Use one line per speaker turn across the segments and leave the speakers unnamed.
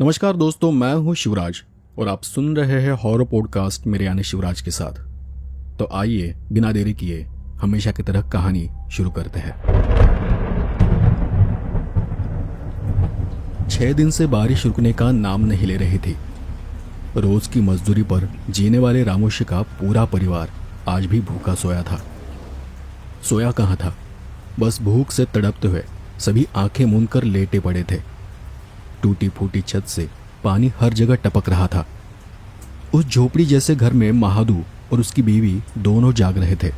नमस्कार दोस्तों, मैं हूं शिवराज और आप सुन रहे हैं हॉरर पॉडकास्ट मेरे यानी शिवराज के साथ। तो आइए बिना देरी किए हमेशा की तरह कहानी शुरू करते हैं। 6 दिन से बारिश रुकने का नाम नहीं ले रही थी। रोज की मजदूरी पर जीने वाले रामोशी का पूरा परिवार आज भी भूखा सोया था। सोया कहाँ था, बस भूख से तड़पते हुए सभी आंखें मूंद कर लेटे पड़े थे। टूटी फूटी छत से पानी हर जगह टपक रहा था। उस झोपड़ी जैसे घर में महादू और उसकी बीवी दोनों जाग रहे थे।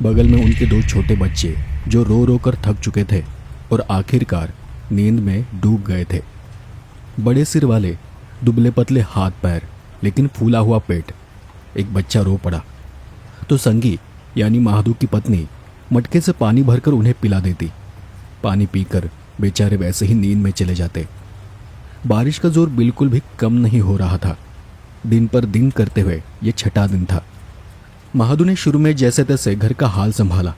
बगल में उनके 2 छोटे बच्चे जो रो रो कर थक चुके थे और आखिरकार नींद में डूब गए थे। बड़े सिर वाले दुबले पतले हाथ पैर लेकिन फूला हुआ पेट। एक बच्चा रो पड़ा तो संगी यानी महादू की पत्नी मटके से पानी भरकर उन्हें पिला देती। पानी पीकर बेचारे वैसे ही नींद में चले जाते। बारिश का जोर बिल्कुल भी कम नहीं हो रहा था। दिन पर दिन करते हुए ये 6ठा दिन था। महादू ने शुरू में जैसे तैसे घर का हाल संभाला,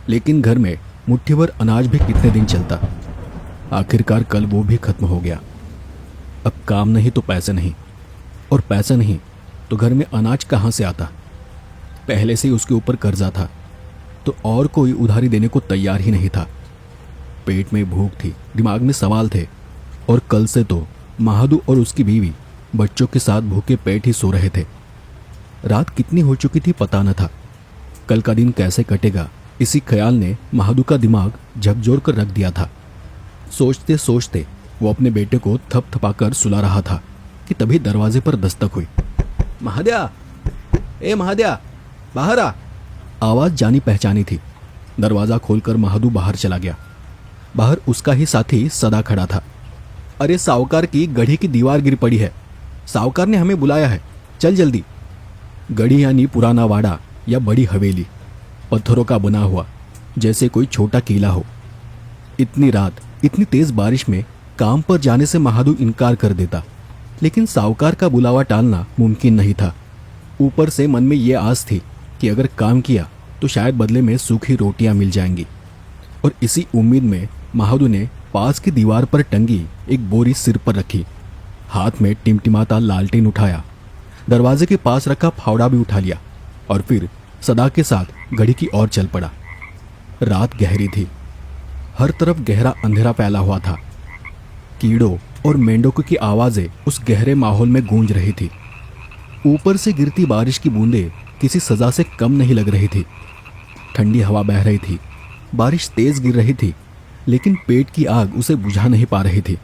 लेकिन घर में मुट्ठी भर अनाज भी कितने दिन चलता। आखिरकार कल वो भी खत्म हो गया। अब काम नहीं तो पैसे नहीं, और पैसे नहीं तो घर में अनाज कहाँ से आता। पहले से ही उसके ऊपर कर्जा था, तो और कोई उधारी देने को तैयार ही नहीं था। पेट में भूख थी, दिमाग में सवाल थे, और कल से तो महादू और उसकी बीवी बच्चों के साथ भूखे पेट ही सो रहे थे। रात कितनी हो चुकी थी पता न था। कल का दिन कैसे कटेगा इसी ख्याल ने महादू का दिमाग झकझोर कर रख दिया था। सोचते सोचते वो अपने बेटे को थपथपाकर सुला रहा था कि तभी दरवाजे पर दस्तक हुई। महाद्या, ए महाद्या, बाहर आ। आवाज जानी पहचानी थी। दरवाजा खोलकर महादू बाहर चला गया। बाहर उसका ही साथी सदा खड़ा था। अरे साहूकार की गढ़ी की दीवार गिर पड़ी है, साहूकार ने हमें बुलाया है, चल जल्दी। गढ़ी यानी पुराना वाड़ा या बड़ी हवेली, पत्थरों का बना हुआ, जैसे कोई छोटा किला हो। इतनी रात इतनी तेज बारिश में काम पर जाने से महादू इनकार कर देता, लेकिन साहूकार का बुलावा टालना मुमकिन नहीं था। ऊपर से मन में ये आस थी कि अगर काम किया तो शायद बदले में सूखी रोटियां मिल जाएंगी। और इसी उम्मीद में महादू ने पास की दीवार पर टंगी एक बोरी सिर पर रखी, हाथ में टिमटिमाता लालटेन उठाया, दरवाजे के पास रखा फावड़ा भी उठा लिया और फिर सदा के साथ घड़ी की ओर चल पड़ा। रात गहरी थी, हर तरफ गहरा अंधेरा फैला हुआ था। कीड़ों और मेंढकों की आवाजें उस गहरे माहौल में गूंज रही थी। ऊपर से गिरती बारिश की बूंदें किसी सजा से कम नहीं लग रही थी। ठंडी हवा बह रही थी, बारिश तेज गिर रही थी, लेकिन पेट की आग उसे बुझा नहीं पा रही थी।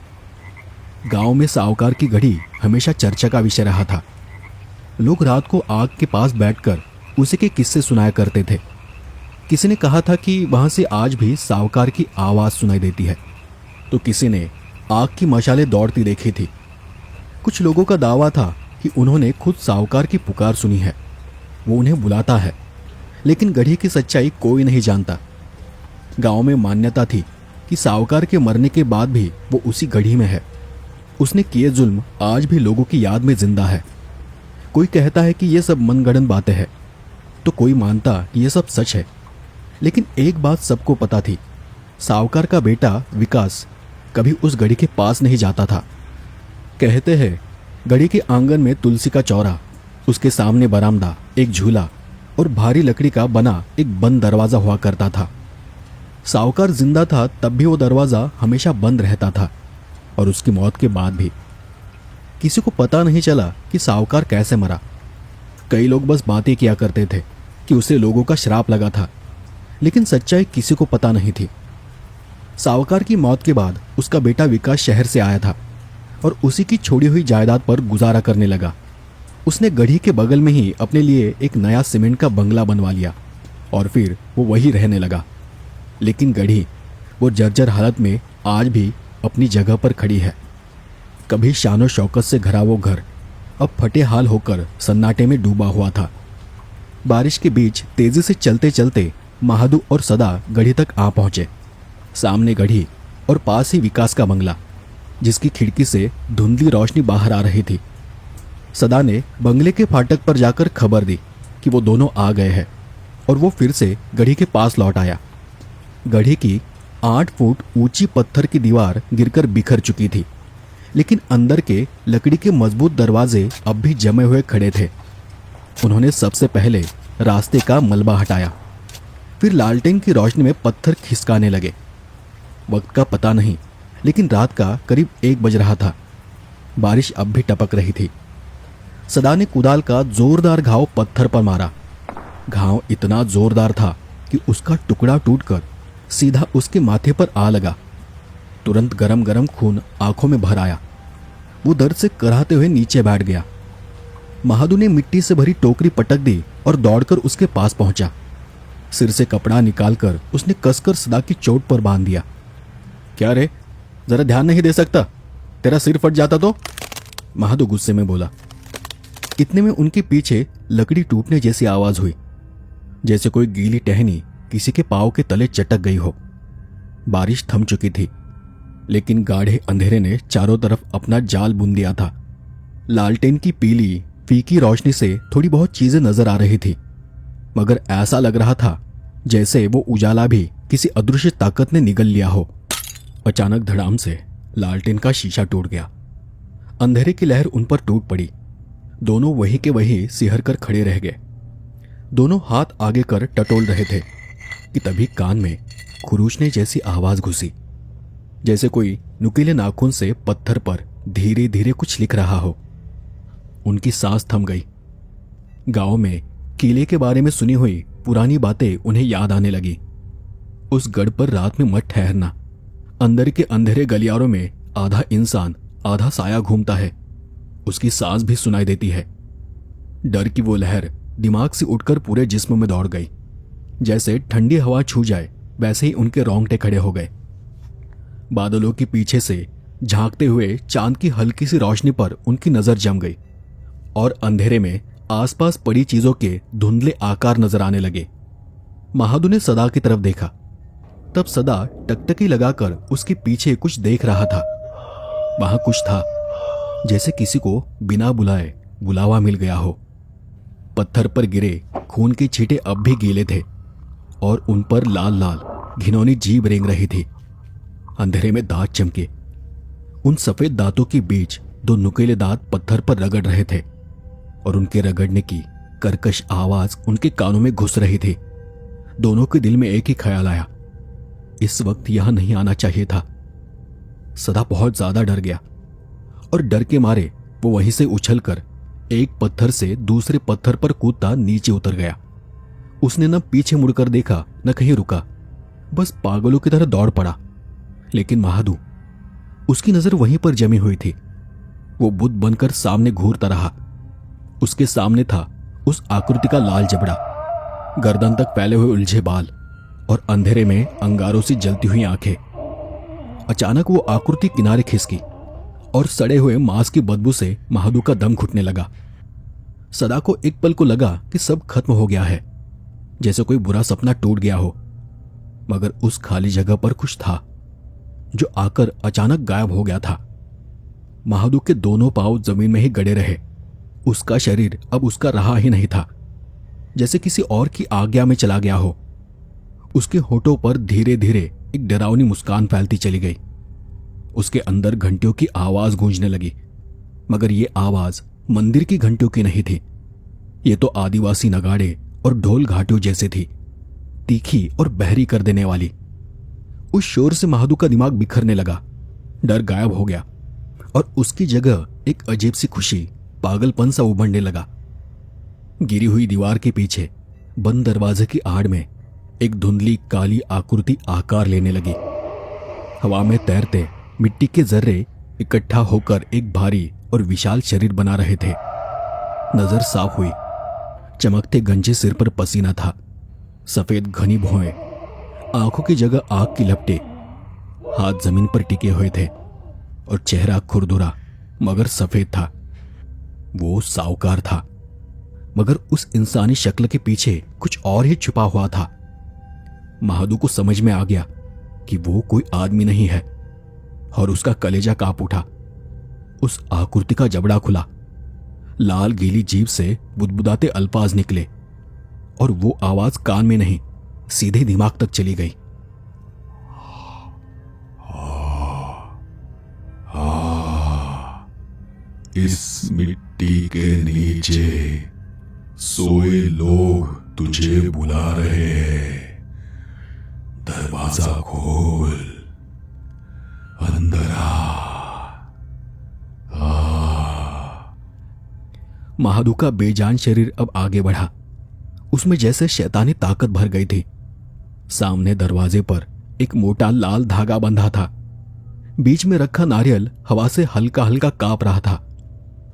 गांव में साहूकार की घड़ी हमेशा चर्चा का विषय रहा था। लोग रात को आग के पास बैठकर उसी के किस्से सुनाया करते थे। किसी ने कहा था कि वहां से आज भी साहूकार की आवाज सुनाई देती है, तो किसी ने आग की मशालें दौड़ती देखी थी। कुछ लोगों का दावा था कि उन्होंने खुद साहूकार की पुकार सुनी है, वो उन्हें बुलाता है, लेकिन घड़ी की सच्चाई कोई नहीं जानता। गांव में मान्यता थी कि साहूकार के मरने के बाद भी वो उसी घड़ी में है। उसने किए जुल्म आज भी लोगों की याद में जिंदा है। कोई कहता है कि ये सब मनगढ़ंत बातें हैं, तो कोई मानता कि ये सब सच है। लेकिन एक बात सबको पता थी, साहूकार का बेटा विकास कभी उस घड़ी के पास नहीं जाता था। कहते हैं घड़ी के आंगन में तुलसी का चौरा, उसके सामने बरामदा, एक झूला और भारी लकड़ी का बना एक बंद दरवाजा हुआ करता था। साहूकार जिंदा था तब भी वो दरवाजा हमेशा बंद रहता था, और उसकी मौत के बाद भी। किसी को पता नहीं चला कि साहूकार कैसे मरा। कई लोग बस बातें किया करते थे कि उसे लोगों का श्राप लगा था, लेकिन सच्चाई किसी को पता नहीं थी। साहूकार की मौत के बाद उसका बेटा विकास शहर से आया था और उसी की छोड़ी हुई जायदाद पर गुजारा करने लगा। उसने गढ़ी के बगल में ही अपने लिए एक नया सीमेंट का बंगला बनवा लिया और फिर वो वहीं रहने लगा। लेकिन गढ़ी वो जर्जर हालत में आज भी अपनी जगह पर खड़ी है। कभी शानो शौकत से घरा वो घर अब फटे हाल होकर सन्नाटे में डूबा हुआ था। बारिश के बीच तेजी से चलते चलते महादू और सदा गढ़ी तक आ पहुंचे। सामने गढ़ी और पास ही विकास का बंगला, जिसकी खिड़की से धुंधली रोशनी बाहर आ रही थी। सदा ने बंगले के फाटक पर जाकर खबर दी कि वो दोनों आ गए हैं, और वो फिर से गढ़ी के पास लौट आया। गढ़ी की 8 फुट ऊंची पत्थर की दीवार गिरकर बिखर चुकी थी, लेकिन अंदर के लकड़ी के मजबूत दरवाजे अब भी जमे हुए खड़े थे। उन्होंने सबसे पहले रास्ते का मलबा हटाया, फिर लालटेन की रोशनी में पत्थर खिसकाने लगे। वक्त का पता नहीं, लेकिन रात का करीब 1 बज रहा था। बारिश अब भी टपक रही थी। सदा ने कुदाल का जोरदार घाव पत्थर पर मारा। घाव इतना जोरदार था कि उसका टुकड़ा टूटकर सीधा उसके माथे पर आ लगा। तुरंत गरम गरम खून आंखों में भर आया। वो दर्द से कराहते हुए नीचे बैठ गया। महादू ने मिट्टी से भरी टोकरी पटक दी और दौड़कर उसके पास पहुंचा। सिर से कपड़ा निकालकर उसने कसकर सदा की चोट पर बांध दिया। क्या रे, जरा ध्यान नहीं दे सकता? तेरा सिर फट जाता तो? महादू गुस्से में बोला। इतने में उनके पीछे लकड़ी टूटने जैसी आवाज हुई, जैसे कोई गीली टहनी किसी के पांव के तले चटक गई हो। बारिश थम चुकी थी, लेकिन गाढ़े अंधेरे ने चारों तरफ अपना जाल बुन दिया था। लालटेन की पीली फीकी रोशनी से थोड़ी बहुत चीजें नजर आ रही थी, मगर ऐसा लग रहा था जैसे वो उजाला भी किसी अदृश्य ताकत ने निगल लिया हो। अचानक धड़ाम से लालटेन का शीशा टूट गया। अंधेरे की लहर उन पर टूट पड़ी। दोनों वही के वही सिहर कर खड़े रह गए। दोनों हाथ आगे कर टटोल रहे थे कि तभी कान में खुरूचने जैसी आवाज घुसी, जैसे कोई नुकीले नाखून से पत्थर पर धीरे धीरे कुछ लिख रहा हो। उनकी सांस थम गई। गांव में किले के बारे में सुनी हुई पुरानी बातें उन्हें याद आने लगी। उस गढ़ पर रात में मत ठहरना। अंदर के अंधेरे गलियारों में आधा इंसान आधा साया घूमता है। उसकी सांस भी सुनाई देती है। डर की वो लहर दिमाग से उठकर पूरे जिस्म में दौड़ गई। जैसे ठंडी हवा छू जाए वैसे ही उनके रोंगटे खड़े हो गए। बादलों के पीछे से झांकते हुए चांद की हल्की सी रोशनी पर उनकी नजर जम गई और अंधेरे में आसपास पड़ी चीजों के धुंधले आकार नजर आने लगे। महादू ने सदा की तरफ देखा। तब सदा टकटकी लगाकर उसके पीछे कुछ देख रहा था। वहां कुछ था, जैसे किसी को बिना बुलाए बुलावा मिल गया हो। पत्थर पर गिरे खून के छींटे अब भी गीले थे और उन पर लाल लाल घिनौनी जीभ रेंग रही थी। अंधेरे में दांत चमके। उन सफेद दांतों के बीच 2 नुकीले दांत पत्थर पर रगड़ रहे थे और उनके रगड़ने की कर्कश आवाज उनके कानों में घुस रही थी। दोनों के दिल में एक ही ख्याल आया, इस वक्त यहां नहीं आना चाहिए था। सदा बहुत ज्यादा डर गया और डर के मारे वो वहीं से उछलकर एक पत्थर से दूसरे पत्थर पर कूदता नीचे उतर गया। उसने न पीछे मुड़कर देखा न कहीं रुका, बस पागलों की तरह दौड़ पड़ा। लेकिन महादू, उसकी नजर वहीं पर जमी हुई थी। वो बुद्ध बनकर सामने घूरता रहा। उसके सामने था उस आकृति का लाल जबड़ा, गर्दन तक फैले हुए उलझे बाल और अंधेरे में अंगारों से जलती हुई आंखें। अचानक वो आकृति किनारे खिसकी और सड़े हुए मांस की बदबू से महादू का दम घुटने लगा। सदा को एक पल को लगा कि सब खत्म हो गया है, जैसे कोई बुरा सपना टूट गया हो। मगर उस खाली जगह पर कुछ था जो आकर अचानक गायब हो गया था। महादू के दोनों पांव जमीन में ही गड़े रहे। उसका शरीर अब उसका रहा ही नहीं था, जैसे किसी और की आज्ञा में चला गया हो। उसके होठों पर धीरे धीरे एक डरावनी मुस्कान फैलती चली गई। उसके अंदर घंटियों की आवाज गूंजने लगी, मगर ये आवाज मंदिर की घंटियों की नहीं थी। ये तो आदिवासी नगाड़े और ढोल घाटियों जैसे थी, तीखी और बहरी कर देने वाली। उस शोर से महादू का दिमाग बिखरने लगा। डर गायब हो गया और उसकी जगह एक अजीब सी खुशी, पागलपन सा उभरने लगा। गिरी हुई दीवार के पीछे बंद दरवाजे की आड़ में एक धुंधली काली आकृति आकार लेने लगी। हवा में तैरते मिट्टी के जर्रे इकट्ठा होकर एक भारी और विशाल शरीर बना रहे थे। नजर साफ हुई। चमकते गंजे सिर पर पसीना था। सफेद घनी भौहें, आंखों की जगह आग की लपटें, हाथ जमीन पर टिके हुए थे और चेहरा खुरदुरा मगर सफेद था। वो साहूकार था, मगर उस इंसानी शक्ल के पीछे कुछ और ही छुपा हुआ था। महादू को समझ में आ गया कि वो कोई आदमी नहीं है और उसका कलेजा कांप उठा। उस आकृति का जबड़ा खुला। लाल गीली जीभ से बुदबुदाते अल्फाज निकले और वो आवाज कान में नहीं, सीधे दिमाग तक चली गई।
इस मिट्टी के नीचे सोए लोग तुझे बुला रहे हैं। दरवाजा खोल, अंदर आ।
महादू का बेजान शरीर अब आगे बढ़ा। उसमें जैसे शैतानी ताकत भर गई थी। सामने दरवाजे पर एक मोटा लाल धागा बंधा था। बीच में रखा नारियल हवा से हल्का हल्का कांप रहा था।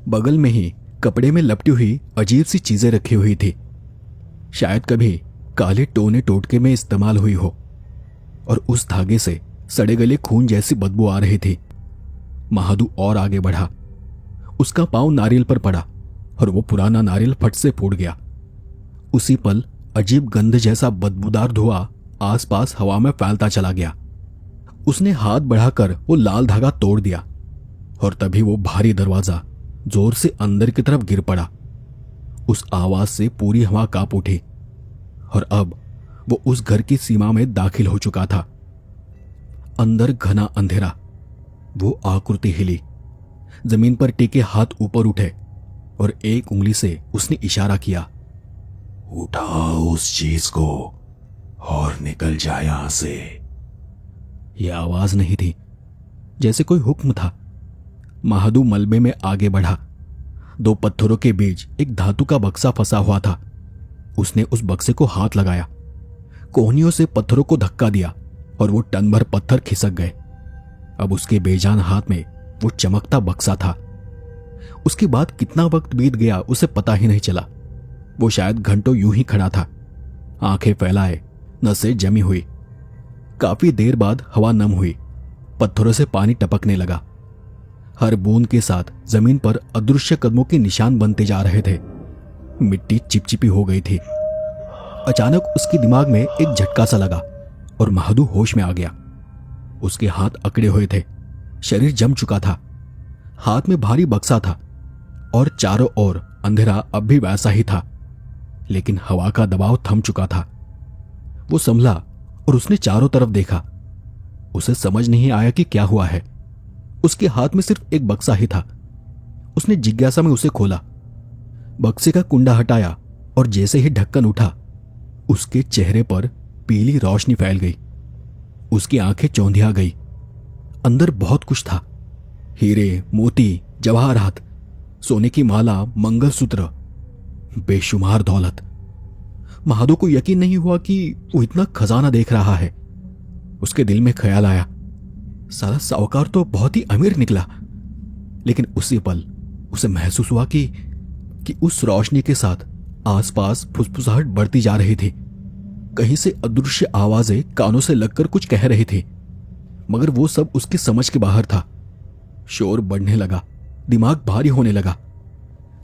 बगल में ही कपड़े में लपटी हुई अजीब सी चीजें रखी हुई थी। शायद कभी काले टोने टोटके में इस्तेमाल हुई हो। और उस धागे से सड़े गले खून जैसी बदबू आ रही थी। महादू और आगे बढ़ा। उसका पांव नारियल पर पड़ा और वो पुराना नारियल फट से फूट गया। उसी पल अजीब गंध जैसा बदबूदार धुआं आसपास हवा में फैलता चला गया। उसने हाथ बढ़ाकर वो लाल धागा तोड़ दिया और तभी वो भारी दरवाजा जोर से अंदर की तरफ गिर पड़ा। उस आवाज से पूरी हवा कांप उठी और अब वो उस घर की सीमा में दाखिल हो चुका था। अंदर घना अंधेरा। वो आकृति हिली। जमीन पर टिके हाथ ऊपर उठे और एक उंगली से उसने इशारा किया।
उठाओ उस चीज को और निकल जा यहां से।
यह आवाज नहीं थी, जैसे कोई हुक्म था। महादू मलबे में आगे बढ़ा। दो पत्थरों के बीच एक धातु का बक्सा फंसा हुआ था। उसने उस बक्से को हाथ लगाया। कोहनियों से पत्थरों को धक्का दिया और वो टन भर पत्थर खिसक गए। अब उसके बेजान हाथ में वो चमकता बक्सा था। उसके बाद कितना वक्त बीत गया उसे पता ही नहीं चला। वो शायद घंटों यूं ही खड़ा था, आंखें फैलाए, नसें जमी हुई। काफी देर बाद हवा नम हुई। पत्थरों से पानी टपकने लगा। हर बूंद के साथ जमीन पर अदृश्य कदमों के निशान बनते जा रहे थे। मिट्टी चिपचिपी हो गई थी। अचानक उसके दिमाग में एक झटका सा लगा और महादू होश में आ गया। उसके हाथ अकड़े हुए थे, शरीर जम चुका था। हाथ में भारी बक्सा था और चारों ओर अंधेरा अब भी वैसा ही था, लेकिन हवा का दबाव थम चुका था। वो संभला और उसने चारों तरफ देखा। उसे समझ नहीं आया कि क्या हुआ है। उसके हाथ में सिर्फ एक बक्सा ही था। उसने जिज्ञासा में उसे खोला, बक्से का कुंडा हटाया और जैसे ही ढक्कन उठा, उसके चेहरे पर पीली रोशनी फैल गई। उसकी आंखें चौंधिया गई। अंदर बहुत कुछ था। हीरे, मोती, जवाहरात, सोने की माला, मंगलसूत्र, बेशुमार दौलत। महादू को यकीन नहीं हुआ कि वो इतना खजाना देख रहा है। उसके दिल में ख्याल आया, साला साहूकार तो बहुत ही अमीर निकला। लेकिन उसी पल उसे महसूस हुआ कि उस रोशनी के साथ आसपास फुसफुसाहट बढ़ती जा रही थी। कहीं से अदृश्य आवाजें कानों से लगकर कुछ कह रही थी, मगर वो सब उसकी समझ के बाहर था। शोर बढ़ने लगा, दिमाग भारी होने लगा।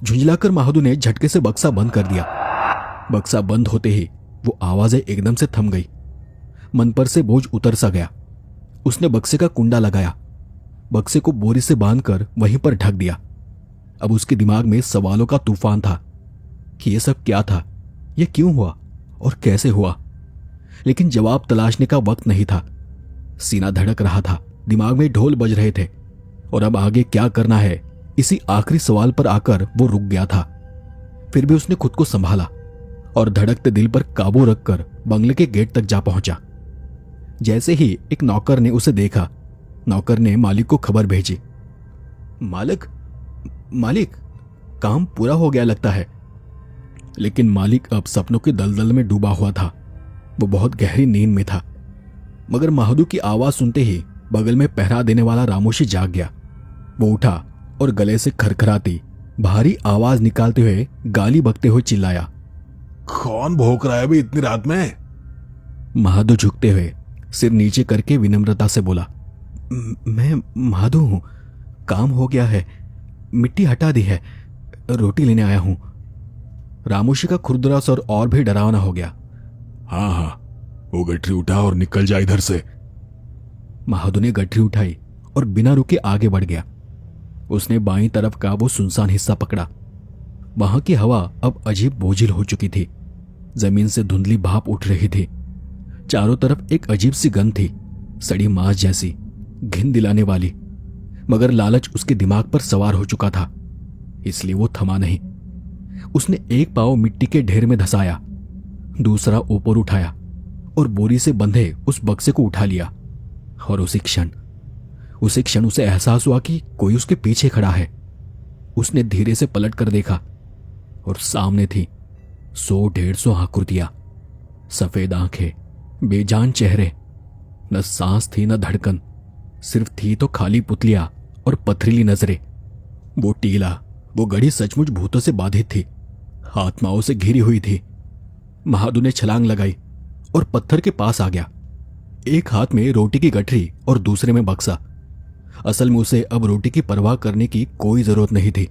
झुंझलाकर महादू ने झटके से बक्सा बंद कर दिया। बक्सा बंद होते ही वो आवाजें एकदम से थम गई। मन पर से बोझ उतर सा गया। उसने बक्से का कुंडा लगाया, बक्से को बोरी से बांधकर वहीं पर ढक दिया। अब उसके दिमाग में सवालों का तूफान था कि यह सब क्या था, यह क्यों हुआ और कैसे हुआ। लेकिन जवाब तलाशने का वक्त नहीं था। सीना धड़क रहा था, दिमाग में ढोल बज रहे थे और अब आगे क्या करना है, इसी आखिरी सवाल पर आकर वो रुक गया था। फिर भी उसने खुद को संभाला और धड़कते दिल पर काबू रखकर बंगले के गेट तक जा पहुंचा। जैसे ही एक नौकर ने उसे देखा, नौकर ने मालिक को खबर भेजी। मालिक, काम पूरा हो गया लगता है। लेकिन मालिक अब सपनों के दलदल में डूबा हुआ था। वो बहुत गहरी नींद में था। मगर महादू की आवाज सुनते ही बगल में पहरा देने वाला रामोशी जाग गया। वो उठा और गले से खरखराती भारी आवाज निकालते हुए गाली बकते हुए चिल्लाया,
कौन भौंक रहा है अभी इतनी रात में?
महादू झुकते हुए सिर नीचे करके विनम्रता से बोला, मैं महादू हूं, काम हो गया है, मिट्टी हटा दी है, रोटी लेने आया हूं। रामोशी का खुरदरा स्वर और भी डरावना हो गया।
हाँ, वो गठरी उठा और निकल जा इधर से।
महादू ने गठरी उठाई और बिना रुके आगे बढ़ गया। उसने बाईं तरफ का वो सुनसान हिस्सा पकड़ा। वहां की हवा अब अजीब बोझिल हो चुकी थी। जमीन से धुंधली भाप उठ रही थी। चारों तरफ एक अजीब सी गंध थी, सड़ी मांस जैसी, घिन दिलाने वाली। मगर लालच उसके दिमाग पर सवार हो चुका था। इसलिए वो थमा नहीं। उसने एक पाँव मिट्टी के ढेर में धंसाया, दूसरा ऊपर उठाया और बोरी से बंधे उस बक्से को उठा लिया। और उसी क्षण उसे एहसास हुआ कि कोई उसके पीछे खड़ा है। उसने धीरे से पलट कर देखा और सामने थी 100-150 आकृतियां, सफेद आंखें, बेजान चेहरे, न सांस थी न धड़कन, सिर्फ थी तो खाली पुतलियां और पथरीली नजरें। वो टीला, वो गढ़ी सचमुच भूतों से बाधित थी, आत्माओं से घिरी हुई थी। महादू ने छलांग लगाई और पत्थर के पास आ गया। एक हाथ में रोटी की गठरी और दूसरे में बक्सा। असल में उसे अब रोटी की परवाह करने की कोई जरूरत नहीं थी,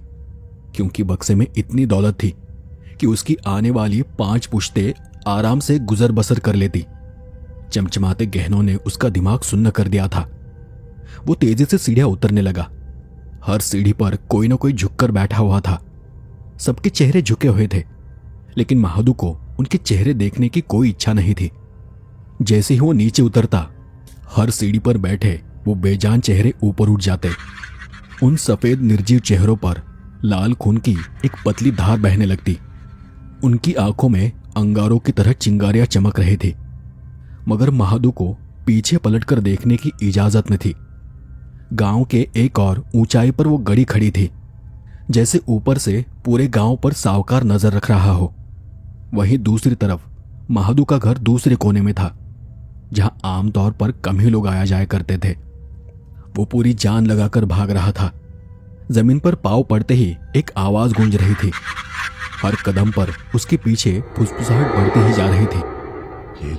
क्योंकि बक्से में इतनी दौलत थी कि उसकी आने वाली 5 पुश्तें आराम से गुजर बसर कर लेती। चमचमाते गहनों ने उसका दिमाग सुन्न कर दिया था। वो तेजी से सीढ़ियां उतरने लगा। हर सीढ़ी पर कोई न कोई झुककर बैठा हुआ था। सबके चेहरे झुके हुए थे, लेकिन महादू को उनके चेहरे देखने की कोई इच्छा नहीं थी। जैसे ही वो नीचे उतरता, हर सीढ़ी पर बैठे वो बेजान चेहरे ऊपर उठ जाते। उन सफेद निर्जीव चेहरों पर लाल खून की एक पतली धार बहने लगती। उनकी आंखों में अंगारों की तरह चिंगारियां चमक रही थी, मगर महादू को पीछे पलटकर देखने की इजाजत न थी। गांव के एक और ऊंचाई पर वो गड़ी खड़ी थी, जैसे ऊपर से पूरे गांव पर सावकार नजर रख रहा हो। वहीं दूसरी तरफ महादू का घर दूसरे कोने में था, जहां आमतौर पर कम ही लोग आया जाया करते थे। वो पूरी जान लगाकर भाग रहा था। जमीन पर पांव पड़ते ही एक आवाज गूंज रही थी। हर कदम पर उसके पीछे फुसफुसाहट बढ़ती ही जा रही थी।
ये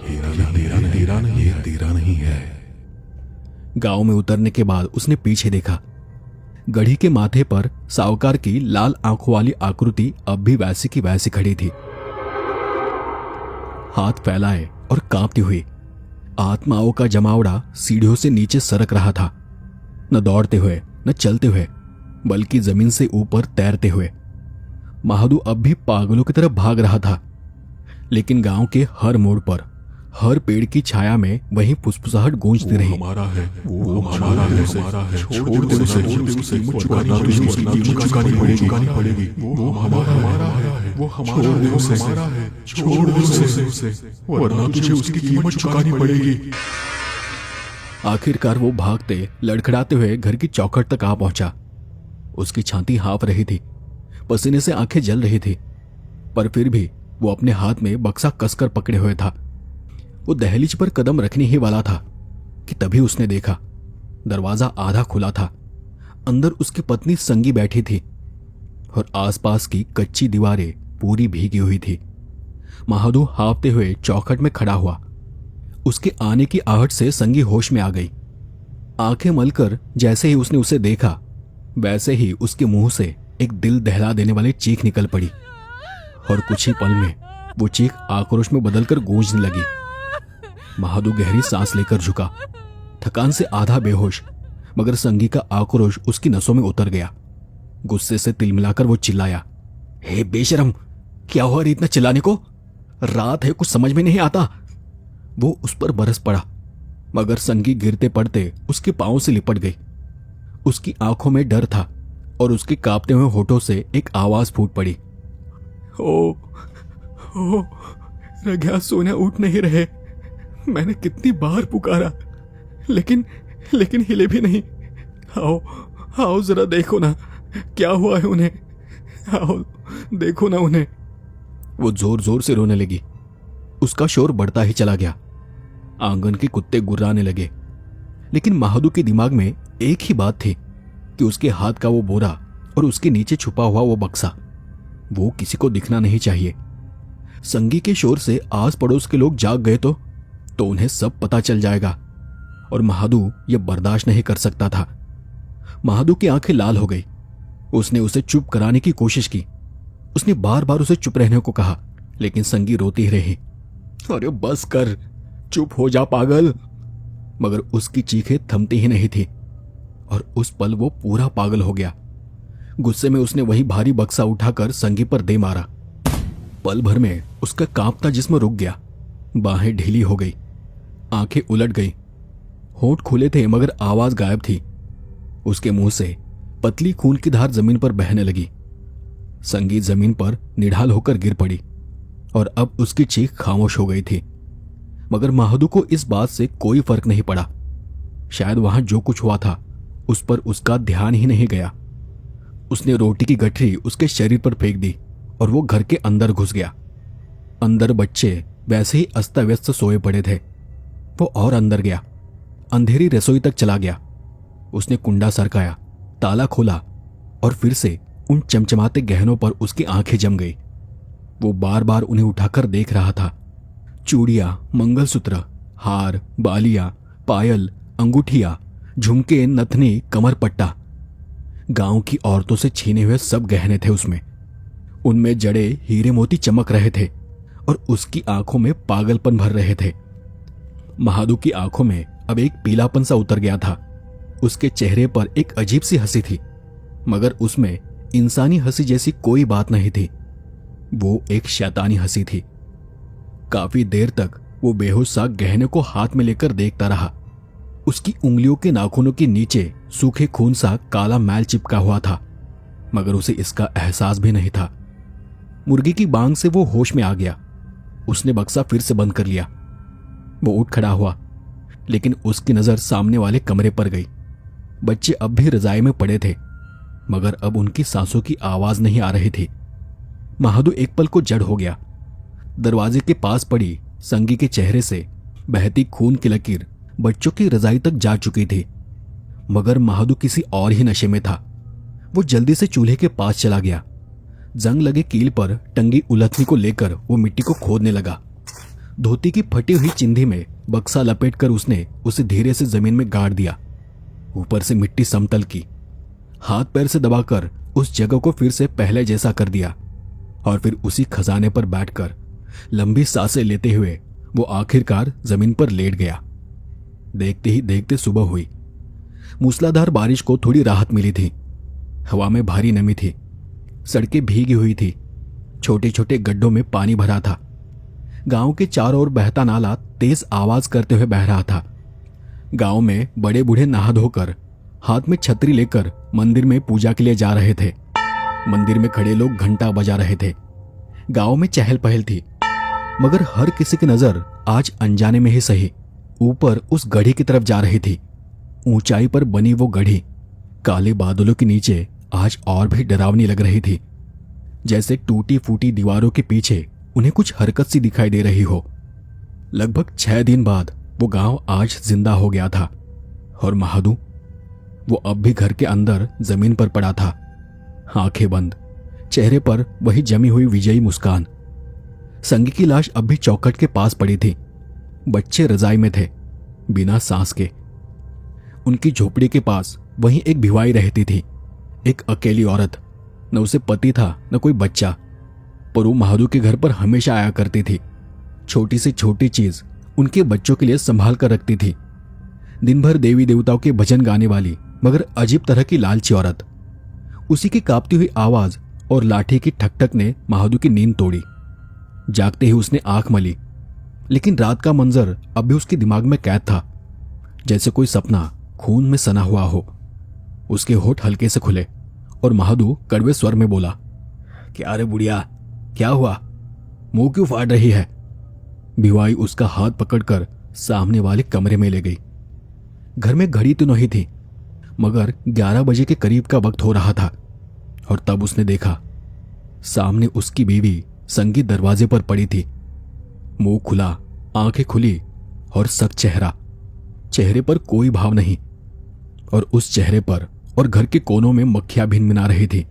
तेरा नहीं है।
गांव में उतरने के बाद उसने पीछे देखा। गढ़ी के माथे पर सावकार की लाल आंखों वाली आकृति अब भी वैसी की वैसी खड़ी थी, हाथ फैलाए और कांपती हुई। आत्माओं का जमावड़ा सीढ़ियों से नीचे सरक रहा था, न दौड़ते हुए न चलते हुए, बल्कि जमीन से ऊपर तैरते हुए। महादू अब भी पागलों की तरह भाग रहा था, लेकिन गांव के हर मोड़ पर, हर पेड़ की छाया में वही फुसफुसाहट गूंजती रही।
हमारा है, वो हमारा है, छोड़ दे उसे, चुकानी पड़ेगी। वो हमारा है, वो हमारा है, छोड़ दे उसे, वरना तुझे उसकी कीमत चुकानी पड़ेगी।
आखिरकार वो भागते लड़खड़ाते हुए घर की चौखट तक आ पहुंचा। उसकी छाती हाँफ रही थी, पसीने से आंखें जल रही थी, पर फिर भी वो अपने हाथ में बक्सा कसकर पकड़े हुए था। वो दहलीज पर कदम रखने ही वाला था कि तभी उसने देखा दरवाजा आधा खुला था। अंदर उसकी पत्नी संगी बैठी थी और आसपास की कच्ची दीवारें पूरी भीगी हुई थी। महादू हाँफते हुए चौखट में खड़ा हुआ। उसके आने की आहट से संगी होश में आ गई। आंखें मलकर जैसे ही उसने उसे देखा, वैसे ही उसके मुंह से एक दिल दहला देने वाली चीख निकल पड़ी, और कुछ ही पल में वो चीख आक्रोश में बदलकर गूंजने लगी। महादू गहरी सांस लेकर झुका, थकान से आधा बेहोश, मगर संगी का आक्रोश उसकी नसों में उतर गया। गुस्से से तिलमिलाकर वो चिल्लाया, हे बेशरम, क्या हुआ रे इतना चिल्लाने को? रात है, कुछ समझ में नहीं आता। वो उस पर बरस पड़ा, मगर संगी गिरते पड़ते उसके पांव से लिपट गई। उसकी आंखों में डर था और उसके कांपते हुए होठों से एक आवाज फूट पड़ी, ओ रग्या सोना उठ नहीं रहे। मैंने कितनी बार पुकारा, लेकिन हिले भी नहीं। आओ जरा देखो ना, क्या हुआ है उन्हें। आओ देखो ना उन्हें। वो जोर जोर से रोने लगी। उसका शोर बढ़ता ही चला गया। आंगन के कुत्ते गुर्राने लगे, लेकिन महादू के दिमाग में एक ही बात थी कि उसके हाथ का वो बोरा और उसके नीचे छुपा हुआ वो बक्सा, वो किसी को दिखना नहीं चाहिए। संगी के शोर से आस पड़ोस के लोग जाग गए तो उन्हें सब पता चल जाएगा, और महादू यह बर्दाश्त नहीं कर सकता था। महादू की आंखें लाल हो गई। उसने उसे चुप कराने की कोशिश की। उसने बार बार उसे चुप रहने को कहा, लेकिन संगी रोती ही रही। अरे बस कर, चुप हो जा पागल। मगर उसकी चीखें थमती ही नहीं थी, और उस पल वो पूरा पागल हो गया। गुस्से में उसने वही भारी बक्सा उठाकर संगी पर दे मारा। पल भर में उसका कांपता जिस्म रुक गया, बाहें ढीली हो गई, आंखें उलट गई। होंठ खुले थे मगर आवाज गायब थी। उसके मुंह से पतली खून की धार जमीन पर बहने लगी संगीत जमीन पर निढाल होकर गिर पड़ी और अब उसकी चीख खामोश हो गई थी। मगर महादू को इस बात से कोई फर्क नहीं पड़ा। शायद वहां जो कुछ हुआ था उस पर उसका ध्यान ही नहीं गया। उसने रोटी की गठरी उसके शरीर पर फेंक दी और वो घर के अंदर घुस गया। अंदर बच्चे वैसे ही अस्त-व्यस्त सोए पड़े थे। वो और अंदर गया, अंधेरी रसोई तक चला गया। उसने कुंडा सरकाया, ताला खोला और फिर से उन चमचमाते गहनों पर उसकी आंखें जम गई। वो बार बार उन्हें उठाकर देख रहा था। चूड़ियां, मंगलसूत्र, हार, बालियां, पायल, अंगूठियां, झुमके, नथनी, कमर पट्टा, गांव की औरतों से छीने हुए सब गहने थे उसमें। उनमें जड़े हीरे मोती चमक रहे थे और उसकी आंखों में पागलपन भर रहे थे। महादू की आंखों में अब एक पीलापन सा उतर गया था। उसके चेहरे पर एक अजीब सी हंसी थी, मगर उसमें इंसानी हंसी जैसी कोई बात नहीं थी। वो एक शैतानी हंसी थी। काफी देर तक वो बेहोश सा गहने को हाथ में लेकर देखता रहा। उसकी उंगलियों के नाखूनों के नीचे सूखे खून सा काला मैल चिपका हुआ था, मगर उसे इसका एहसास भी नहीं था। मुर्गी की बांग से वो होश में आ गया। उसने बक्सा फिर से बंद कर लिया। वो उठ खड़ा हुआ, लेकिन उसकी नजर सामने वाले कमरे पर गई। बच्चे अब भी रजाई में पड़े थे, मगर अब उनकी सांसों की आवाज नहीं आ रही थी। महादू एक पल को जड़ हो गया। दरवाजे के पास पड़ी संगी के चेहरे से बहती खून की लकीर बच्चों की रजाई तक जा चुकी थी, मगर महादू किसी और ही नशे में था। वो जल्दी से चूल्हे के पास चला गया। जंग लगे कील पर टंगी उलथनी को लेकर वो मिट्टी को खोदने लगा। धोती की फटी हुई चिंधी में बक्सा लपेटकर उसने उसे धीरे से जमीन में गाड़ दिया। ऊपर से मिट्टी समतल की। हाथ पैर से दबाकर उस जगह को फिर से पहले जैसा कर दिया और फिर उसी खजाने पर बैठकर लंबी सांसें लेते हुए वो आखिरकार जमीन पर लेट गया। देखते ही देखते सुबह हुई। मूसलाधार बारिश को थोड़ी राहत मिली थी। हवा में भारी नमी थी। सड़कें भीगी हुई थी। छोटे छोटे गड्ढों में पानी भरा था। गांव के चारों ओर बहता नाला तेज आवाज करते हुए बह रहा था। गांव में बड़े बूढ़े नहा धोकर हाथ में छतरी लेकर मंदिर में पूजा के लिए जा रहे थे। मंदिर में खड़े लोग घंटा बजा रहे थे। गांव में चहल पहल थी, मगर हर किसी की नजर आज अनजाने में ही सही ऊपर उस गढ़ी की तरफ जा रही थी। ऊंचाई पर बनी वो गढ़ी काले बादलों के नीचे आज और भी डरावनी लग रही थी, जैसे टूटी फूटी दीवारों के पीछे उन्हें कुछ हरकत सी दिखाई दे रही हो। लगभग 6 दिन बाद वो गांव आज जिंदा हो गया था और महादू, वो अब भी घर के अंदर जमीन पर पड़ा था, आंखें बंद, चेहरे पर वही जमी हुई विजयी मुस्कान। संगी की लाश अब भी चौखट के पास पड़ी थी। बच्चे रजाई में थे, बिना सांस के। उनकी झोपड़ी के पास वहीं एक भिवाई रहती थी, एक अकेली औरत। न उसे पति था न कोई बच्चा, पर वो महादू के घर पर हमेशा आया करती थी। छोटी से छोटी चीज उनके बच्चों के लिए संभाल कर रखती थी। दिन भर देवी देवताओं के भजन गाने वाली मगर अजीब तरह की लालची औरत। उसी की कांपती हुई आवाज और लाठी की ठकठक ने महादू की नींद तोड़ी। जागते ही उसने आंख मली, लेकिन रात का मंजर अब भी उसके दिमाग में कैद था, जैसे कोई सपना खून में सना हुआ हो। उसके होठ हल्के से खुले और महादू कड़वे स्वर में बोला, क्या रे बुढ़िया, क्या हुआ? मुंह क्यों फाड़ रही है? भिवाई उसका हाथ पकड़कर सामने वाले कमरे में ले गई। घर में घड़ी तो नहीं थी, मगर 11 बजे के करीब का वक्त हो रहा था और तब उसने देखा सामने उसकी बीवी संगी दरवाजे पर पड़ी थी। मुंह खुला, आंखें खुली और सख्त चेहरा। चेहरे पर कोई भाव नहीं और उस चेहरे पर और घर के कोनों में मक्खियां भिनभिना रही थी।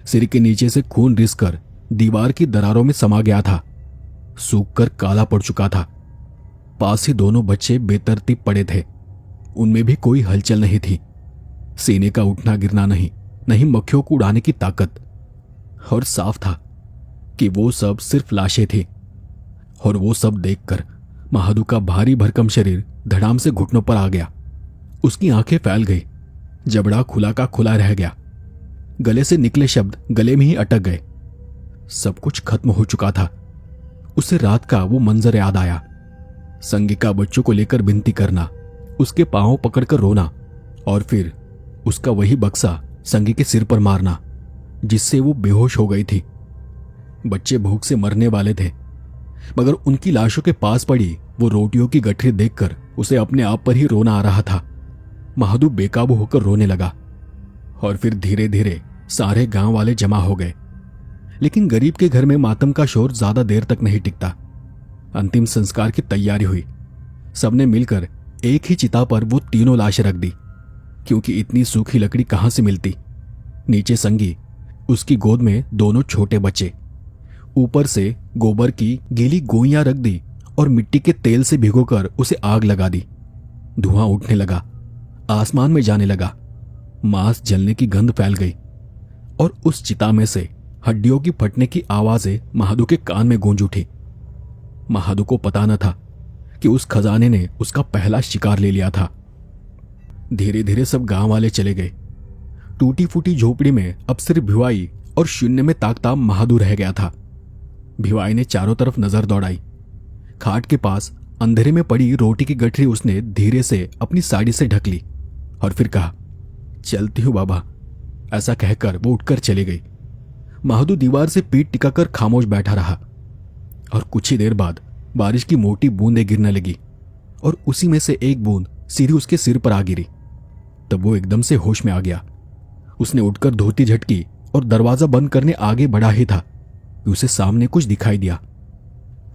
सिर के नीचे से खून रिसकर दीवार की दरारों में समा गया था, सूख कर काला पड़ चुका था। पास ही दोनों बच्चे बेतरतीब पड़े थे, उनमें भी कोई हलचल नहीं थी। सीने का उठना गिरना नहीं, नहीं मक्खियों को उड़ाने की ताकत। और साफ था कि वो सब सिर्फ लाशें थी। और वो सब देखकर महादू का भारी भरकम शरीर धड़ाम से घुटनों पर आ गया। उसकी आंखें फैल गई, जबड़ा खुला का खुला रह गया। गले से निकले शब्द गले में ही अटक गए। सब कुछ खत्म हो चुका था। उसे रात का वो मंजर याद आया। संगिका बच्चों को लेकर विनती करना, उसके पांव पकड़कर रोना और फिर उसका वही बक्सा संगी के सिर पर मारना। जिससे वो बेहोश हो गई थी। बच्चे भूख से मरने वाले थे, मगर उनकी लाशों के पास पड़ी वो रोटियों की गठरी देखकर उसे अपने आप पर ही रोना आ रहा था। महादू बेकाबू होकर रोने लगा और फिर धीरे धीरे सारे गांव वाले जमा हो गए। लेकिन गरीब के घर में मातम का शोर ज्यादा देर तक नहीं टिकता। अंतिम संस्कार की तैयारी हुई। सबने मिलकर एक ही चिता पर वो तीनों लाशें रख दी, क्योंकि इतनी सूखी लकड़ी कहां से मिलती। नीचे संगी, उसकी गोद में दोनों छोटे बच्चे। ऊपर से गोबर की गीली गोइयां रख दी और मिट्टी के तेल से भिगोकर उसे आग लगा दी। धुआं उठने लगा, आसमान में जाने लगा, मांस जलने की गंध फैल गई और उस चिता में से हड्डियों की फटने की आवाजें महादू के कान में गूंज उठी। महादू को पता न था कि उस खजाने ने उसका पहला शिकार ले लिया था। धीरे धीरे सब गांव वाले चले गए। टूटी फूटी झोपड़ी में अब सिर्फ भिवाई और शून्य में ताकताब महादू रह गया था। भिवाई ने चारों तरफ नजर दौड़ाई। खाट के पास अंधेरे में पड़ी रोटी की गठरी उसने धीरे से अपनी साड़ी से ढक ली और फिर कहा, चलती हूं बाबा। ऐसा कहकर वो उठकर चली गई। महादू दीवार से पीठ टिकाकर खामोश बैठा रहा और कुछ ही देर बाद बारिश की मोटी बूंदें गिरने लगी और उसी में से एक बूंद सीधी उसके सिर पर आ गिरी। तब वो एकदम से होश में आ गया। उसने उठकर धोती झटकी और दरवाजा बंद करने आगे बढ़ा ही था कि उसे सामने कुछ दिखाई दिया।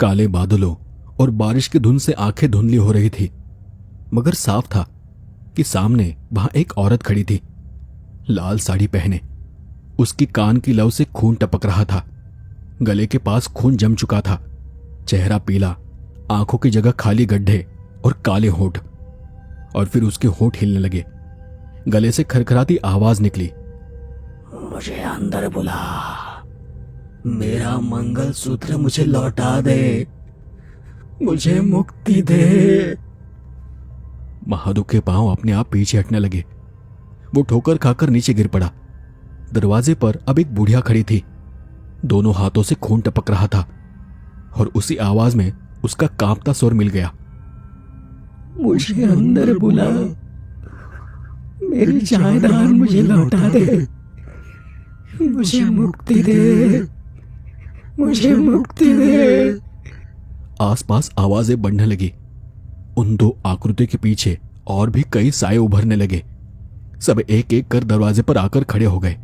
काले बादलों और बारिश की धुंध से आंखें धुंधली हो रही थी, मगर साफ था कि सामने वहां एक औरत खड़ी थी, लाल साड़ी पहने। उसकी कान की लौ से खून टपक रहा था। गले के पास खून जम चुका था। चेहरा पीला, आंखों की जगह खाली गड्ढे और काले होंठ। और फिर उसके होंठ हिलने लगे। गले से खरखराती आवाज निकली, मुझे अंदर बुला, मेरा मंगलसूत्र मुझे लौटा दे, मुझे मुक्ति दे। महादू के पांव अपने आप पीछे हटने लगे। वो ठोकर खाकर नीचे गिर पड़ा। दरवाजे पर अब एक बुढ़िया खड़ी थी। दोनों हाथों से खून टपक रहा था और उसी आवाज में उसका कांपता स्वर मिल गया, मुझे अंदर बुला, मेरी जायदाद मुझे लौटा दे, मुझे मुक्ति दे, मुझे मुक्ति दे। आसपास आवाजें बढ़ने लगी। उन दो आकृतियों के पीछे और भी कई साए उभरने लगे। सब एक एक कर दरवाजे पर आकर खड़े हो गए।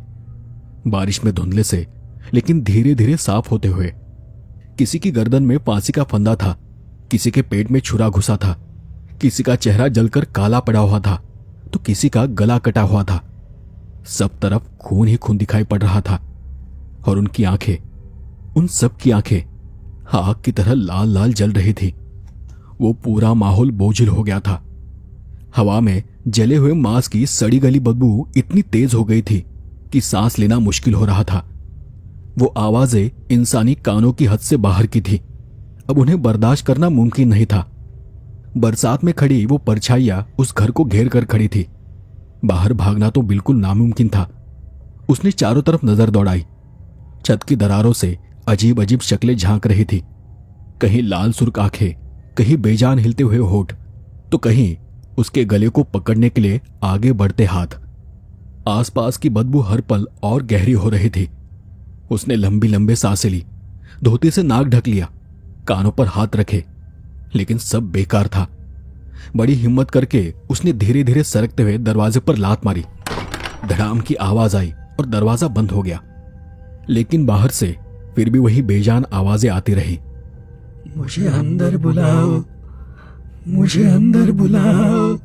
बारिश में धुंधले से लेकिन धीरे धीरे साफ होते हुए। किसी की गर्दन में फांसी का फंदा था, किसी के पेट में छुरा घुसा था, किसी का चेहरा जलकर काला पड़ा हुआ था तो किसी का गला कटा हुआ था। सब तरफ खून ही खून दिखाई पड़ रहा था और उनकी आंखें, उन सब की आंखें आग की तरह लाल लाल जल रही थी। वो पूरा माहौल बोझिल हो गया था। हवा में जले हुए मांस की सड़ी गली बदबू इतनी तेज हो गई थी कि सांस लेना मुश्किल हो रहा था। वो आवाजें इंसानी कानों की हद से बाहर की थी। अब उन्हें बर्दाश्त करना मुमकिन नहीं था। बरसात में खड़ी वो परछाइयां उस घर को घेर कर खड़ी थी। बाहर भागना तो बिल्कुल नामुमकिन था। उसने चारों तरफ नजर दौड़ाई। छत की दरारों से अजीब अजीब शक्लें झांक रही थी। कहीं लाल सुर्ख आंखें, कहीं बेजान हिलते हुए होठ, तो कहीं उसके गले को पकड़ने के लिए आगे बढ़ते हाथ। आसपास की बदबू हर पल और गहरी हो रही थी। उसने लंबी लंबे सांसें ली, धोती से नाक ढक लिया, कानों पर हाथ रखे, लेकिन सब बेकार था। बड़ी हिम्मत करके उसने धीरे धीरे सरकते हुए दरवाजे पर लात मारी। धड़ाम की आवाज आई और दरवाजा बंद हो गया। लेकिन बाहर से फिर भी वही बेजान आवाजें आती रही, मुझे अंदर बुलाओ, मुझे अंदर बुलाओ।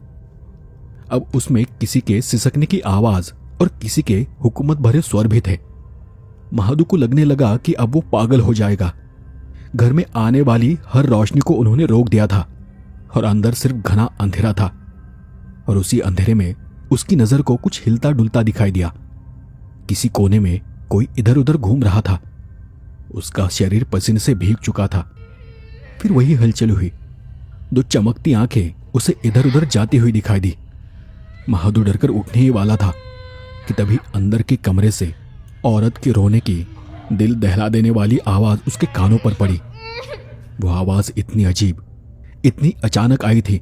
अब उसमें किसी के सिसकने की आवाज और किसी के हुकूमत भरे स्वर भी थे। महादू को लगने लगा कि अब वो पागल हो जाएगा। घर में आने वाली हर रोशनी को उन्होंने रोक दिया था और अंदर सिर्फ घना अंधेरा था। और उसी अंधेरे में उसकी नजर को कुछ हिलता डुलता दिखाई दिया। किसी कोने में कोई इधर उधर घूम रहा था। उसका शरीर पसीने से भीग चुका था। फिर वही हलचल हुई। दो चमकती आंखें उसे इधर उधर जाती हुई दिखाई दी। महादू डरकर उठने ही वाला था कि तभी अंदर के कमरे से औरत के रोने की दिल दहला देने वाली आवाज उसके कानों पर पड़ी। वो आवाज इतनी अजीब, इतनी अचानक आई थी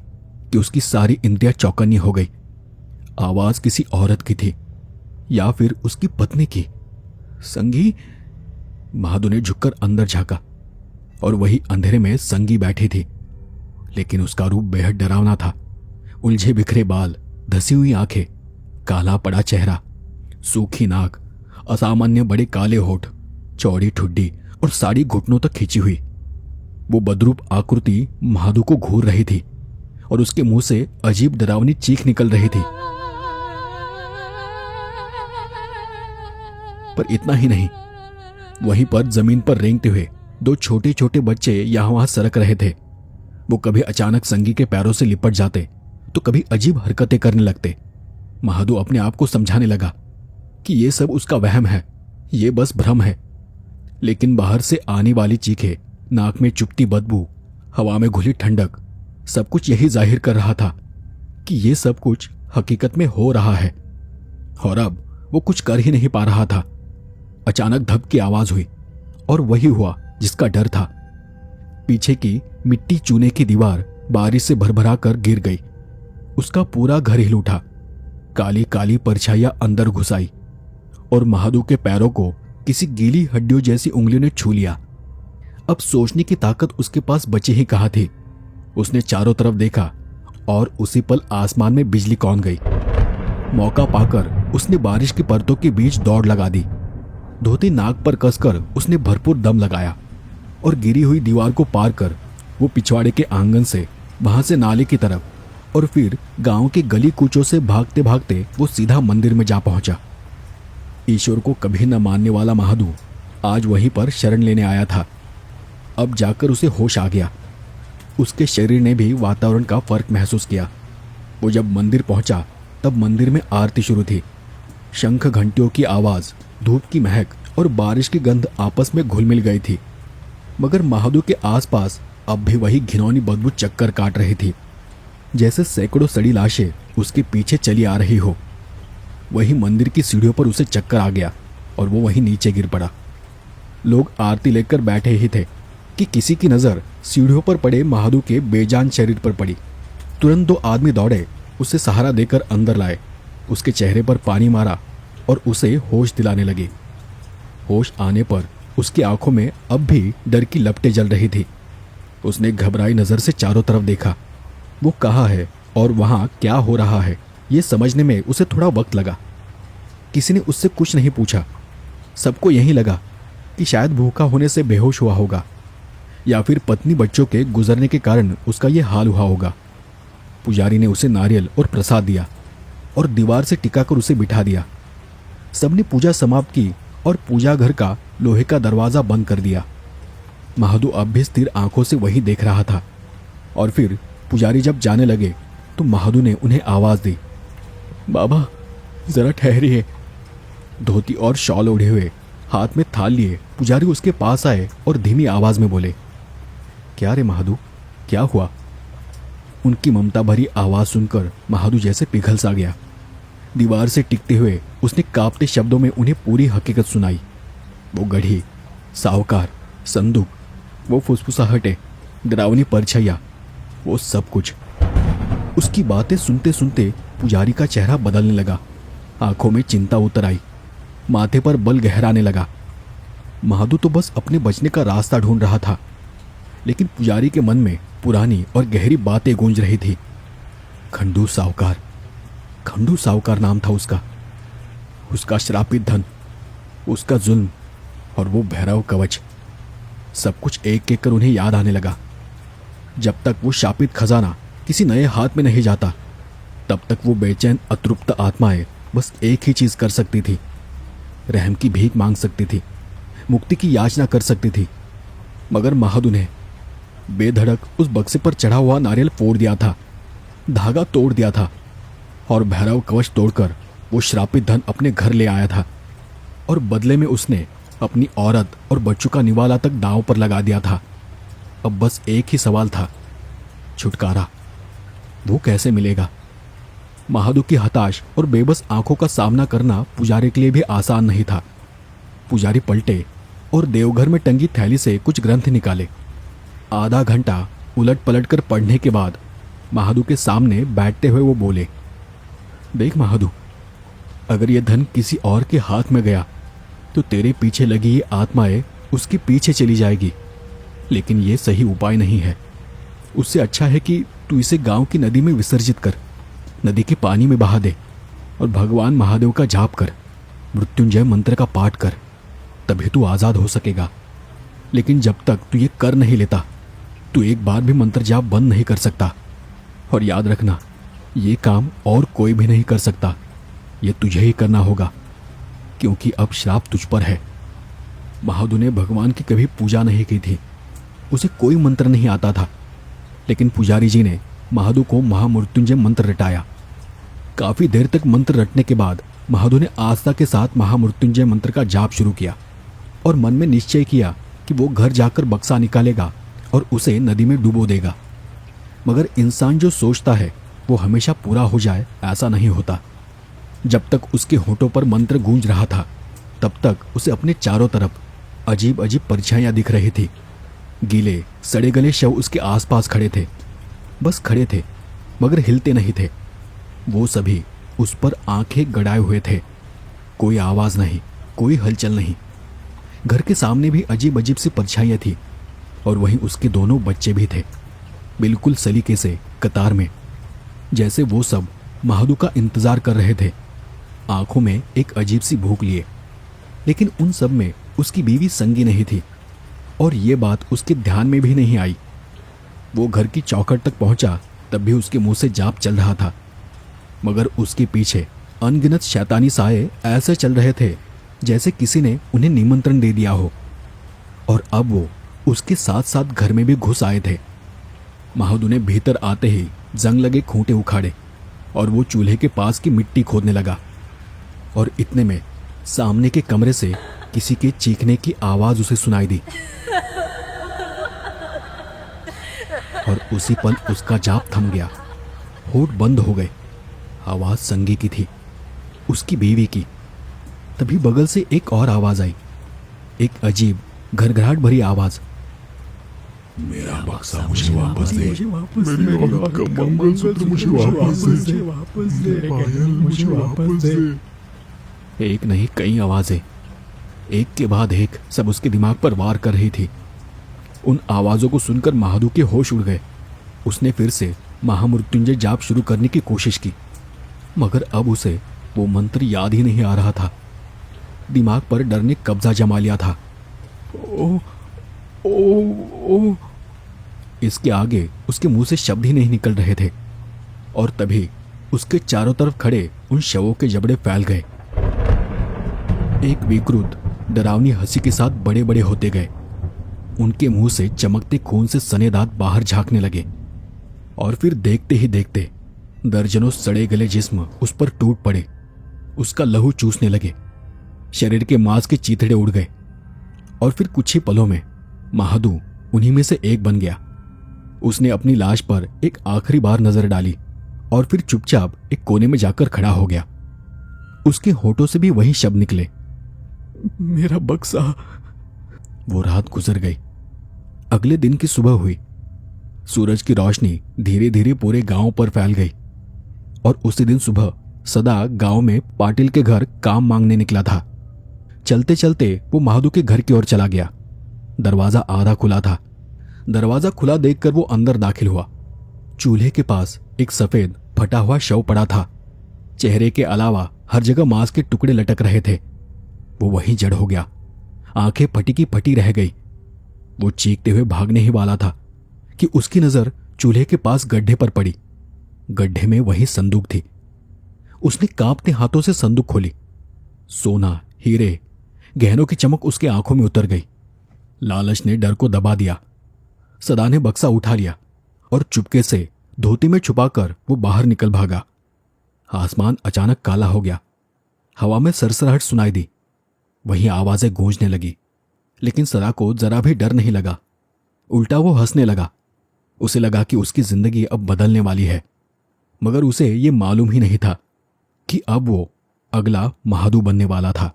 कि उसकी सारी इंद्रियां चौकन्नी हो गई। आवाज किसी औरत की थी या फिर उसकी पत्नी की। संगी? महादू ने झुककर अंदर झांका और वही अंधेरे में संगी बैठी थी, लेकिन उसका रूप बेहद डरावना था। उलझे बिखरे बाल, धसी हुई आंखें, काला पड़ा चेहरा, सूखी नाक, असामान्य बड़े काले होठ, चौड़ी ठुड्डी और साड़ी घुटनों तक खींची हुई। वो बदरूप आकृति महादू को घूर रही थी और उसके मुंह से अजीब डरावनी चीख निकल रही थी। पर इतना ही नहीं, वहीं पर जमीन पर रेंगते हुए दो छोटे छोटे बच्चे यहां वहां सरक रहे थे। वो कभी अचानक संगी के पैरों से लिपट जाते तो कभी अजीब हरकतें करने लगते। महादू अपने आप को समझाने लगा कि ये सब उसका वहम है, ये बस भ्रम है। लेकिन बाहर से आने वाली चीखें, नाक में चुभती बदबू, हवा में घुली ठंडक, सब कुछ यही जाहिर कर रहा था कि ये सब कुछ हकीकत में हो रहा है। और अब वो कुछ कर ही नहीं पा रहा था। अचानक धप की आवाज हुई और वही हुआ जिसका डर था। पीछे की मिट्टी चूने की दीवार बारिश से भरभरा कर गिर गई। उसका पूरा घर हिल उठा। काली काली परछाइयां अंदर घुस आई और महादू के पैरों को किसी गीली हड्डियों जैसी उंगलियों ने छू लिया। अब सोचने की ताकत उसके पास बची ही कहां थी। उसने चारों तरफ देखा और उसी पल आसमान में बिजली कौंध गई। मौका पाकर उसने बारिश की परतों के बीच दौड़ लगा दी। धोती नाक पर कसकर उसने भरपूर दम लगाया और गिरी हुई दीवार को पार कर वो पिछवाड़े के आंगन से, वहां से नाले की तरफ और फिर गांव के गली कूचों से भागते भागते वो सीधा मंदिर में जा पहुंचा। ईश्वर को कभी न मानने वाला महादू आज वहीं पर शरण लेने आया था। अब जाकर उसे होश आ गया। उसके शरीर ने भी वातावरण का फर्क महसूस किया। वो जब मंदिर पहुंचा तब मंदिर में आरती शुरू थी। शंख घंटियों की आवाज, धूप की महक और बारिश की गंध आपस में घुल मिल गई थी। मगर महादू के आसपास अब भी वही घिनौनी बदबू चक्कर काट रही थी, जैसे सैकड़ों सड़ी लाशें उसके पीछे चली आ रही हो। वही मंदिर की सीढ़ियों पर उसे चक्कर आ गया और वो वहीं नीचे गिर पड़ा। लोग आरती लेकर बैठे ही थे कि किसी की नजर सीढ़ियों पर पड़े महादू के बेजान शरीर पर पड़ी। तुरंत दो आदमी दौड़े, उसे सहारा देकर अंदर लाए, उसके चेहरे पर पानी मारा और उसे होश दिलाने लगे। होश आने पर उसकी आंखों में अब भी डर की लपटें जल रही थी। उसने घबराई नजर से चारों तरफ देखा। वो कहाँ है और वहां क्या हो रहा है, ये समझने में उसे थोड़ा वक्त लगा। किसी ने उससे कुछ नहीं पूछा। सबको यही लगा कि शायद भूखा होने से बेहोश हुआ होगा या फिर पत्नी बच्चों के गुजरने के कारण उसका ये हाल हुआ होगा। पुजारी ने उसे नारियल और प्रसाद दिया और दीवार से टिकाकर उसे बिठा दिया। सबने पूजा समाप्त की और पूजा घर का लोहे का दरवाजा बंद कर दिया। महादू अब भी स्थिर आंखों से वही देख रहा था। और फिर पुजारी जब जाने लगे तो महादू ने उन्हें आवाज दी, बाबा जरा ठहरिए। धोती और शॉल ओढ़े हुए, हाथ में थाल लिए पुजारी उसके पास आए और धीमी आवाज में बोले, क्या रे महादू, क्या हुआ? उनकी ममता भरी आवाज सुनकर महादू जैसे पिघल सा गया। दीवार से टिकते हुए उसने कांपते शब्दों में उन्हें पूरी हकीकत सुनाई। वो गढ़ी, साहूकार, संदूक, वो फुसफुसाहटें, डरावनी परछाइयां, वो सब कुछ। उसकी बातें सुनते सुनते पुजारी का चेहरा बदलने लगा। आंखों में चिंता उतर आई, माथे पर बल गहराने लगा। महादू तो बस अपने बचने का रास्ता ढूंढ रहा था, लेकिन पुजारी के मन में पुरानी और गहरी बातें गूंज रही थी। खंडू साहूकार, खंडू साहूकार नाम था उसका। उसका श्रापित धन, उसका जुल्म और वो भैरव कवच, सब कुछ एक एक कर उन्हें याद आने लगा। जब तक वो शापित खजाना किसी नए हाथ में नहीं जाता, तब तक वो बेचैन अतृप्त आत्माएं बस एक ही चीज कर सकती थी, रहम की भीख मांग सकती थी, मुक्ति की याचना कर सकती थी। मगर महादू ने बेधड़क उस बक्से पर चढ़ा हुआ नारियल फोड़ दिया था, धागा तोड़ दिया था और भैरव कवच तोड़कर वो श्रापित धन अपने घर ले आया था। और बदले में उसने अपनी औरत और बच्चों का निवाला तक दांव पर लगा दिया था। अब बस एक ही सवाल था, छुटकारा। वो कैसे मिलेगा? महादू की हताश और बेबस आंखों का सामना करना पुजारी के लिए भी आसान नहीं था। पुजारी पलटे और देवघर में टंगी थैली से कुछ ग्रंथ निकाले। आधा घंटा उलट पलट कर पढ़ने के बाद महादू के सामने बैठते हुए वो बोले, देख महादू, अगर यह धन किसी और के हाथ में गया तो तेरे पीछे लगी ये आत्माएं उसके पीछे चली जाएगी। लेकिन ये सही उपाय नहीं है। उससे अच्छा है कि तू इसे गांव की नदी में विसर्जित कर, नदी के पानी में बहा दे और भगवान महादेव का जाप कर, मृत्युंजय मंत्र का पाठ कर, तभी तू आज़ाद हो सकेगा। लेकिन जब तक तू ये कर नहीं लेता, तू एक बार भी मंत्र जाप बंद नहीं कर सकता। और याद रखना, ये काम और कोई भी नहीं कर सकता, ये तुझे ही करना होगा, क्योंकि अब श्राप तुझ पर है। महादू ने भगवान की कभी पूजा नहीं की थी, उसे कोई मंत्र नहीं आता था। लेकिन पुजारी जी ने महादू को महामृत्युंजय मंत्र रटाया। काफी देर तक मंत्र रटने के बाद महादू ने आस्था के साथ महामृत्युंजय मंत्र का जाप शुरू किया और मन में निश्चय किया कि वो घर जाकर बक्सा निकालेगा और उसे नदी में डुबो देगा। मगर इंसान जो सोचता है वो हमेशा पूरा हो जाए, ऐसा नहीं होता। जब तक उसके होठों पर मंत्र गूंज रहा था, तब तक उसे अपने चारों तरफ अजीब अजीब परछाइयां दिख रही थी। गीले सड़े गले शव उसके आसपास खड़े थे, बस खड़े थे मगर हिलते नहीं थे। वो सभी उस पर आंखें गड़ाए हुए थे। कोई आवाज नहीं, कोई हलचल नहीं। घर के सामने भी अजीब अजीब सी परछाइयां थी और वहीं उसके दोनों बच्चे भी थे, बिल्कुल सलीके से कतार में, जैसे वो सब महादू का इंतजार कर रहे थे, आंखों में एक अजीब सी भूख लिए। लेकिन उन सब में उसकी बीवी संगी नहीं थी और ये बात उसके ध्यान में भी नहीं आई। वो घर की चौखट तक पहुंचा तब भी उसके मुंह से जाप चल रहा था, मगर उसके पीछे अनगिनत शैतानी साए ऐसे चल रहे थे जैसे किसी ने उन्हें निमंत्रण दे दिया हो। और अब वो उसके साथ साथ घर में भी घुस आए थे। महादू ने भीतर आते ही जंग लगे खूंटे उखाड़े और वो चूल्हे के पास की मिट्टी खोदने लगा। और इतने में सामने के कमरे से किसी के चीखने की आवाज उसे सुनाई दी और उसी पल उसका जाप थम गया, होठ बंद हो गए। आवाज संगी की थी, उसकी बीवी की। तभी बगल से एक और आवाज आई, एक अजीब घरघराहट भरी आवाज।
मेरा बक्सा मुझे वापस दे, मेरी औलाद का मंगलसूत्र मुझे वापस दे, पायल मुझे वापस दे।
एक नहीं कई आवाजें, एक के बाद एक, सब उसके दिमाग पर वार कर रही थी। उन आवाजों को सुनकर महादू के होश उड़ गए। उसने फिर से महामृत्युंजय जाप शुरू करने की कोशिश की, मगर अब उसे वो मंत्र याद ही नहीं आ रहा था। दिमाग पर डर ने कब्जा जमा लिया था। ओ ओ ओ इसके आगे उसके मुंह से शब्द ही नहीं निकल रहे थे। और तभी उसके चारों तरफ खड़े उन शवों के जबड़े फैल गए। एक विकृत डरावनी हंसी के साथ बड़े बड़े होते गए। उनके मुंह से चमकते खून से सने दांत बाहर झांकने लगे और फिर देखते ही देखते दर्जनों सड़े गले जिस्म उस पर टूट पड़े, उसका लहू चूसने लगे। शरीर के मांस के चीथड़े उड़ गए और फिर कुछ ही पलों में महादू उन्हीं में से एक बन गया। उसने अपनी लाश पर एक आखिरी बार नजर डाली और फिर चुपचाप एक कोने में जाकर खड़ा हो गया। उसके होठों से भी वही शब्द निकले, मेरा बक्सा। वो रात गुजर गई। अगले दिन की सुबह हुई। सूरज की रोशनी धीरे धीरे पूरे गांव पर फैल गई और उसी दिन सुबह सदा गांव में पाटिल के घर काम मांगने निकला था। चलते चलते वो महादू के घर की ओर चला गया। दरवाजा आधा खुला था। दरवाजा खुला देखकर वो अंदर दाखिल हुआ। चूल्हे के पास एक सफेद फटा हुआ शव पड़ा था। चेहरे के अलावा हर जगह मांस के टुकड़े लटक रहे थे। वो वहीं जड़ हो गया। आंखें फटी की फटी रह गई। वो चीखते हुए भागने ही वाला था कि उसकी नजर चूल्हे के पास गड्ढे पर पड़ी। गड्ढे में वही संदूक थी। उसने कांपते हाथों से संदूक खोली। सोना, हीरे, गहनों की चमक उसके आंखों में उतर गई। लालच ने डर को दबा दिया। सदा ने बक्सा उठा लिया और चुपके से धोती में छुपाकर वो बाहर निकल भागा। आसमान अचानक काला हो गया। हवा में सरसराहट सुनाई दी। वहीं आवाजें गूंजने लगी, लेकिन सदा को जरा भी डर नहीं लगा। उल्टा वो हंसने लगा। उसे लगा कि उसकी जिंदगी अब बदलने वाली है, मगर उसे ये मालूम ही नहीं था कि अब वो अगला महादू बनने वाला था।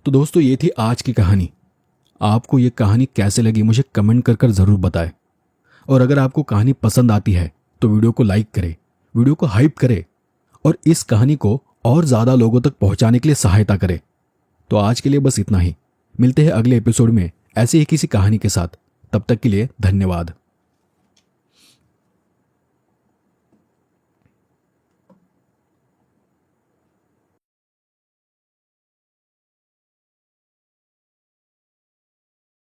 तो दोस्तों, ये थी आज की कहानी। आपको ये कहानी कैसे लगी मुझे कमेंट कर कर ज़रूर बताएं। और अगर आपको कहानी पसंद आती है तो वीडियो को लाइक करें, वीडियो को हाइप करें और इस कहानी को और ज़्यादा लोगों तक पहुंचाने के लिए सहायता करें। तो आज के लिए बस इतना ही। मिलते हैं अगले एपिसोड में ऐसे ही किसी कहानी के साथ। तब तक के लिए धन्यवाद।